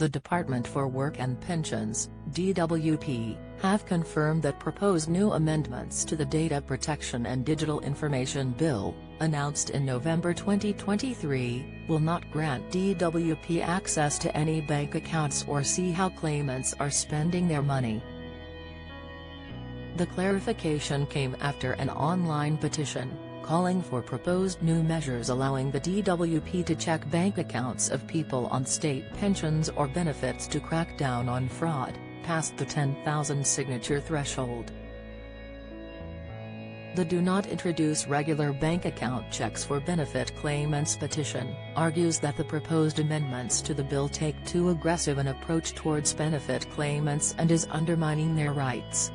The Department for Work and Pensions, DWP, have confirmed that proposed new amendments to the Data Protection and Digital Information Bill, announced in November 2023, will not grant DWP access to any bank accounts or see how claimants are spending their money. The clarification came after an online petition, calling for proposed new measures allowing the DWP to check bank accounts of people on state pensions or benefits to crack down on fraud, past the 10,000 signature threshold. The Do Not Introduce Regular Bank Account Checks for Benefit Claimants petition argues that the proposed amendments to the bill take too aggressive an approach towards benefit claimants and is undermining their rights.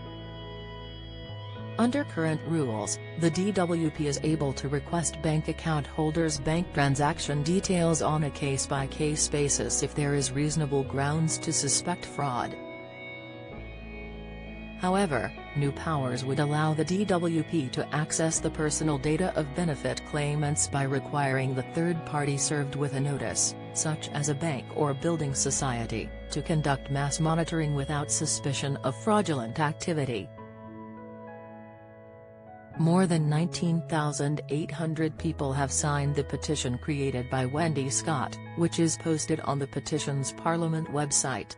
Under current rules, the DWP is able to request bank account holders' bank transaction details on a case-by-case basis if there is reasonable grounds to suspect fraud. However, new powers would allow the DWP to access the personal data of benefit claimants by requiring the third party served with a notice, such as a bank or building society, to conduct mass monitoring without suspicion of fraudulent activity. More than 19,800 people have signed the petition created by Wendy Scott, which is posted on the petition's Parliament website.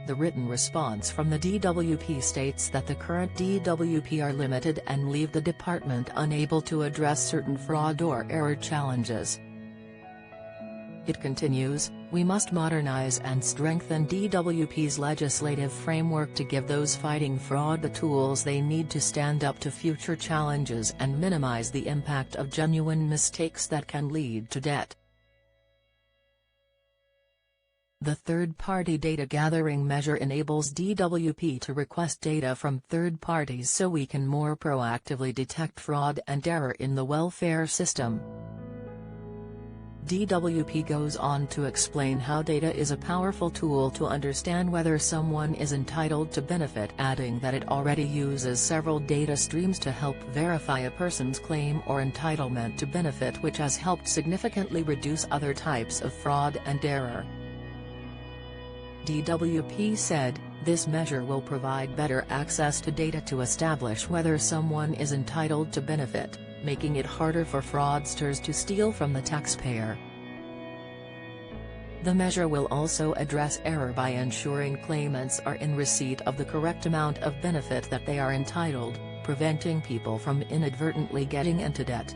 The written response from the DWP states that the current DWP are limited and leave the department unable to address certain fraud or error challenges. It continues, "We must modernize and strengthen DWP's legislative framework to give those fighting fraud the tools they need to stand up to future challenges and minimize the impact of genuine mistakes that can lead to debt." The third-party data gathering measure enables DWP to request data from third parties so we can more proactively detect fraud and error in the welfare system. DWP goes on to explain how data is a powerful tool to understand whether someone is entitled to benefit, adding that it already uses several data streams to help verify a person's claim or entitlement to benefit, which has helped significantly reduce other types of fraud and error. DWP said, "This measure will provide better access to data to establish whether someone is entitled to benefit, making it harder for fraudsters to steal from the taxpayer." The measure will also address error by ensuring claimants are in receipt of the correct amount of benefit that they are entitled, preventing people from inadvertently getting into debt.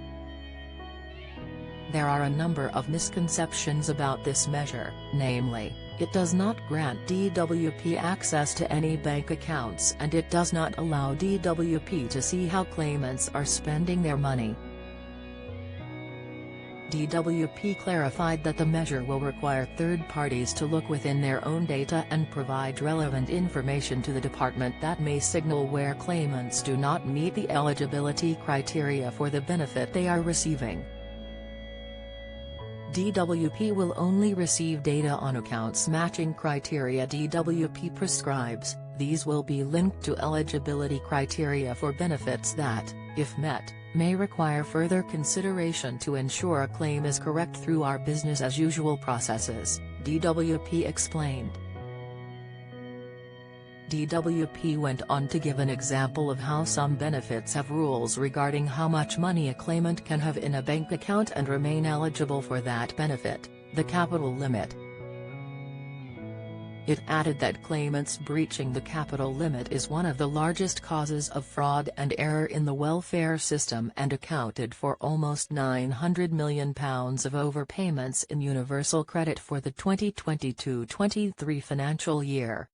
There are a number of misconceptions about this measure, namely, it does not grant DWP access to any bank accounts and it does not allow DWP to see how claimants are spending their money. DWP clarified that the measure will require third parties to look within their own data and provide relevant information to the department that may signal where claimants do not meet the eligibility criteria for the benefit they are receiving. DWP will only receive data on accounts matching criteria DWP prescribes. These will be linked to eligibility criteria for benefits that, if met, may require further consideration to ensure a claim is correct through our business-as-usual processes, DWP explained. DWP went on to give an example of how some benefits have rules regarding how much money a claimant can have in a bank account and remain eligible for that benefit, the capital limit. It added that claimants breaching the capital limit is one of the largest causes of fraud and error in the welfare system and accounted for almost £900 million of overpayments in universal credit for the 2022-23 financial year.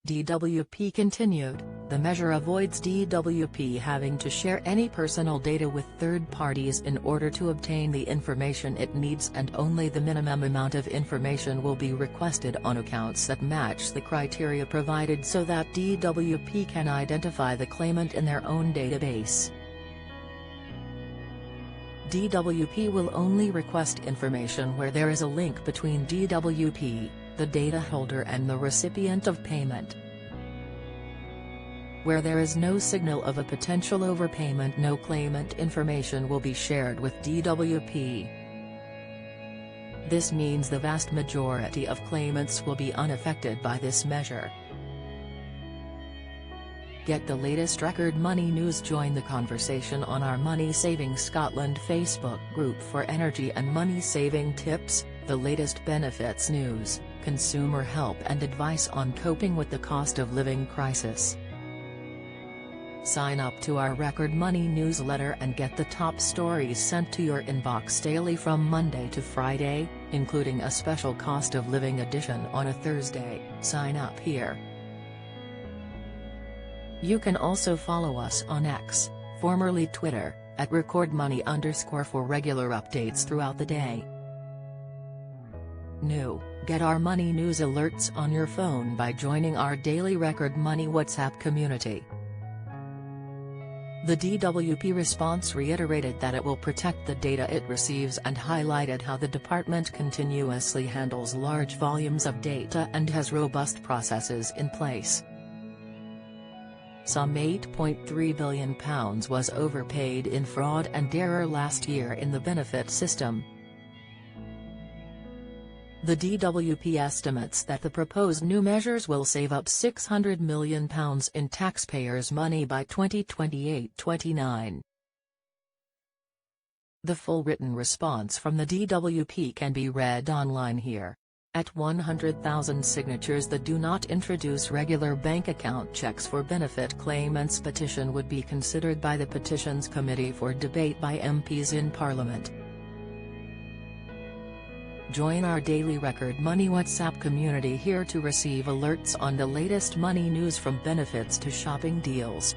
DWP continued, "The measure avoids DWP having to share any personal data with third parties in order to obtain the information it needs, and only the minimum amount of information will be requested on accounts that match the criteria provided so that DWP can identify the claimant in their own database. DWP will only request information where there is a link between DWP, the data holder, and the recipient of payment. Where there is no signal of a potential overpayment, no claimant information will be shared with DWP. This means the vast majority of claimants will be unaffected by this measure. Get the latest record money news. Join the conversation on our Money Saving Scotland Facebook group for energy and money saving tips, the latest benefits news, consumer help and advice on coping with the cost of living crisis. Sign up to our Record Money newsletter and get the top stories sent to your inbox daily from Monday to Friday, including a special cost of living edition on a Thursday. Sign up here. You can also follow us on X, formerly Twitter, at @recordmoney_ for regular updates throughout the day. New: get our money news alerts on your phone by joining our daily Record Money WhatsApp community. The DWP response reiterated that it will protect the data it receives and highlighted how the department continuously handles large volumes of data and has robust processes in place. Some £8.3 billion was overpaid in fraud and error last year in the benefit system. The DWP estimates that the proposed new measures will save up £600 million in taxpayers' money by 2028-29. The full written response from the DWP can be read online here. At 100,000 signatures, the Do Not Introduce Regular Bank Account Checks for Benefit Claimants petition would be considered by the Petitions Committee for debate by MPs in Parliament. Join our daily Record Money WhatsApp community here to receive alerts on the latest money news, from benefits to shopping deals.